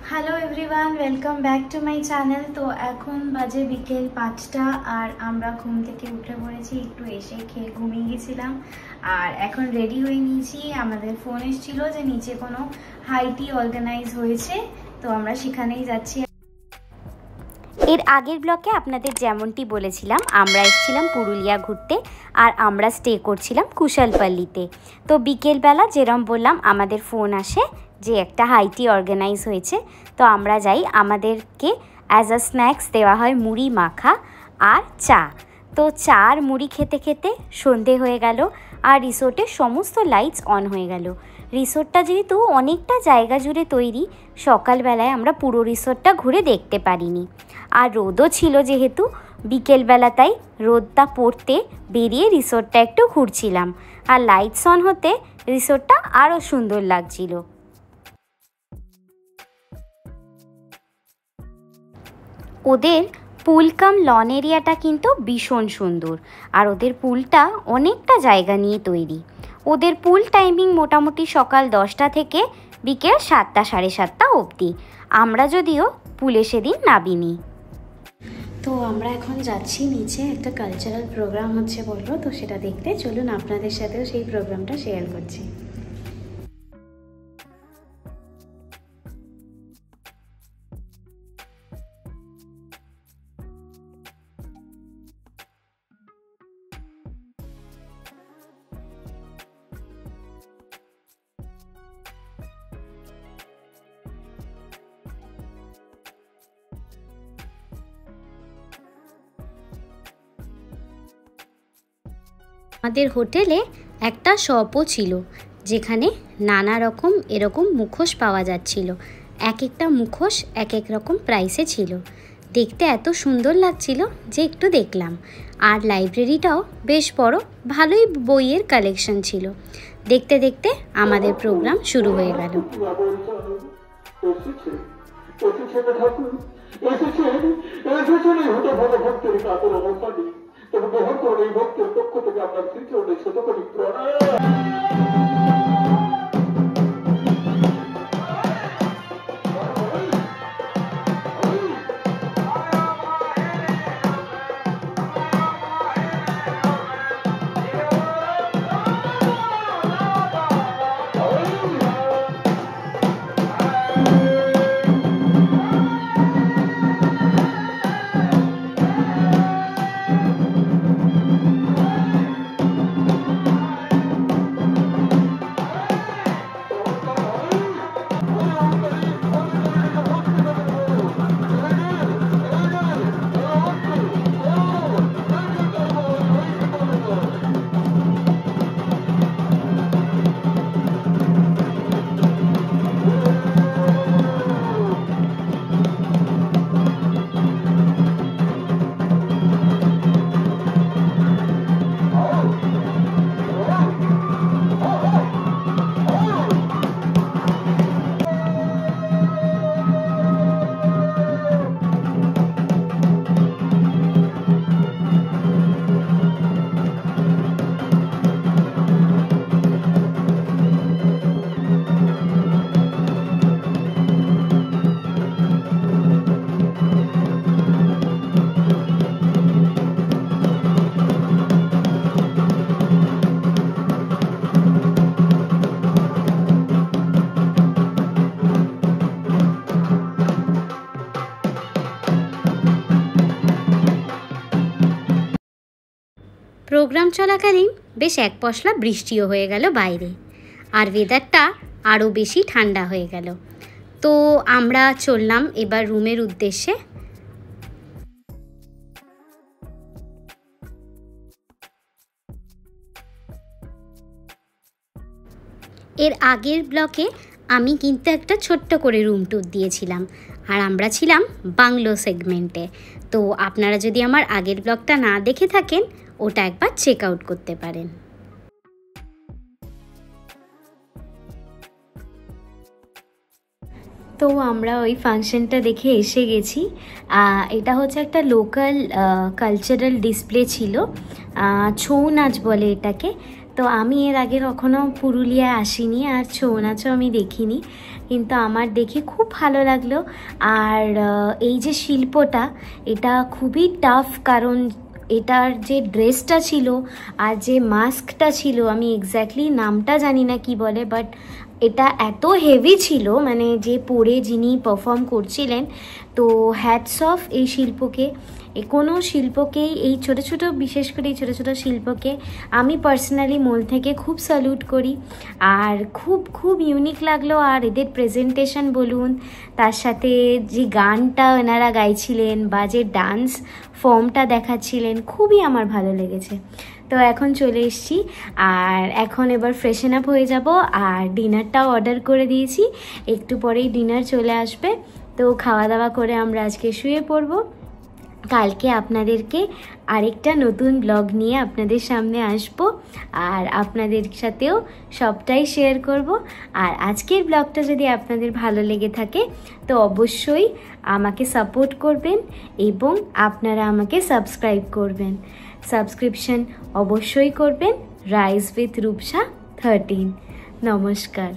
Hello everyone, welcome back to my channel. তো এখন বাজে বিকেল 5টা আর আমরা ঘুম থেকে উঠে পড়েছি, একটু এসে খেয়ে ঘুমিয়ে গেছিলাম আর এখন রেডি হয়ে নিয়েছি। আমাদের ফোন এসেছিল যে নিচে কোনো হাইটি অর্গানাইজ হয়েছে, তো আমরা সেখানেই যাচ্ছি। এর আগের ব্লকে আপনাদের যেমনটি বলেছিলাম, আমরা এসেছিলাম পুরুলিয়া ঘুরতে আর আমরা স্টে করছিলাম কুশালপল্লিতে। তো বিকেলবেলা যেরম বললাম আমাদের ফোন আসে যে একটা হাইটি অর্গানাইজ হয়েছে, তো আমরা যাই। আমাদেরকে অ্যাজ আ স্ন্যাক্স দেওয়া হয় মুড়ি মাখা আর চা। তো চা আর মুড়ি খেতে খেতে সন্ধে হয়ে গেল আর রিসোর্টের সমস্ত লাইটস অন হয়ে গেল। রিসোর্টটা যেহেতু অনেকটা জায়গা জুড়ে তৈরি, সকালবেলায় আমরা পুরো রিসোর্টটা ঘুরে দেখতে পারিনি। আর রোদও ছিল যেহেতু বিকেলবেলা, তাই রোদটা পড়তে বেরিয়ে রিসোর্টটা একটু ঘুরছিলাম আর লাইটস অন হতে রিসোর্টটা আরও সুন্দর লাগছিল। ওদের পুল কাম লন এরিয়াটা কিন্তু ভীষণ সুন্দর আর ওদের পুলটা অনেকটা জায়গা নিয়ে তৈরি। ওদের পুল টাইমিং মোটামুটি সকাল 10টা থেকে বিকেল 7টা সাড়ে 7টা অবধি। আমরা যদিও পুলে সেদিন নামিনি। তো আমরা এখন যাচ্ছি নিচে, একটা কালচারাল প্রোগ্রাম হচ্ছে বললো, তো সেটা দেখতে। চলুন আপনাদের সাথেও সেই প্রোগ্রামটা শেয়ার করছি। আমাদের হোটেলে একটা শপও ছিল যেখানে নানা রকম এরকম মুখোশ পাওয়া যাচ্ছিল। এক একটা মুখোশ এক এক রকম প্রাইসে ছিল। দেখতে এত সুন্দর লাগছিল যে একটু দেখলাম। আর লাইব্রেরিটাও বেশ বড়, ভালোই বইয়ের কালেকশন ছিল। দেখতে দেখতে আমাদের প্রোগ্রাম শুরু হয়ে গেল। গ্রহণ করুন এই ভক্তের পক্ষ থেকে আপনার শ্রীচরণে শতকোটি প্রণাম। প্রোগ্রাম চলাকালীন বেশ এক পশলা বৃষ্টিও হয়ে গেল বাইরে আর ওয়েদারটা আরও বেশি ঠান্ডা হয়ে গেল। তো আমরা চললাম এবার রুমের উদ্দেশ্যে। এর আগের ব্লকে আমি কিন্তু একটা ছোট্ট করে রুম ট্যুর দিয়েছিলাম আর আমরা ছিলাম বাংলো সেগমেন্টে। তো আপনারা যদি আমার আগের ব্লগটা না দেখে থাকেন ওটা একবার চেক আউট করতে পারেন। তো তো আমরা ওই ফাংশনটা দেখে এসে গেছি। এটা হচ্ছে একটা লোকাল কালচারাল ডিসপ্লে ছিল, ছৌ নাচ বলে এটাকে। তো আমি এর আগে কখনো পুরুলিয়ায় আসিনি আর ছৌ নাচও আমি দেখিনি, কিন্তু আমার দেখে খুব ভালো লাগলো। আর এই যে শিল্পটা, এটা খুবই টাফ, কারণ এটার যে ড্রেসটা ছিল আর যে মাস্কটা ছিল, আমি এক্স্যাক্টলি নামটা জানি না কি বলে, বাট এটা এত হেভি ছিল, মানে যে পরে যিনি পারফর্ম করছিলেন। তো হ্যাটস অফ এই শিল্পকে, কোনো শিল্পকেই, এই ছোটো ছোটো, বিশেষ করে এই ছোটো ছোটো শিল্পকে আমি পার্সোনালি মন থেকে খুব স্যালুট করি। আর খুব খুব ইউনিক লাগলো। আর এদের প্রেজেন্টেশন বলুন, তার সাথে যে গানটা এনারা গাইছিলেন বা যে ডান্স ফর্মটা দেখাচ্ছিলেন, খুবই আমার ভালো লেগেছে। তো এখন চলে এসেছি, আর এখন এবার ফ্রেশন আপ হয়ে যাব। আর ডিনারটাও অর্ডার করে দিয়েছি, একটু পরেই ডিনার চলে আসবে। তো খাওয়া দাওয়া করে আমরা আজকে শুয়ে পড়বো। কালকে আপনাদেরকে আরেকটা নতুন ব্লগ নিয়ে আপনাদের সামনে আসব, আর আপনাদের সাথেও সবটাই শেয়ার করব। আর আজকের ব্লগটা যদি আপনাদের ভালো লেগে থাকে তো অবশ্যই আমাকে সাপোর্ট করবেন এবং আপনারা আমাকে সাবস্ক্রাইব করবেন। সাবস্ক্রিপশন অবশ্যই করবেন রাইজ উইথ রূপসা 13। নমস্কার।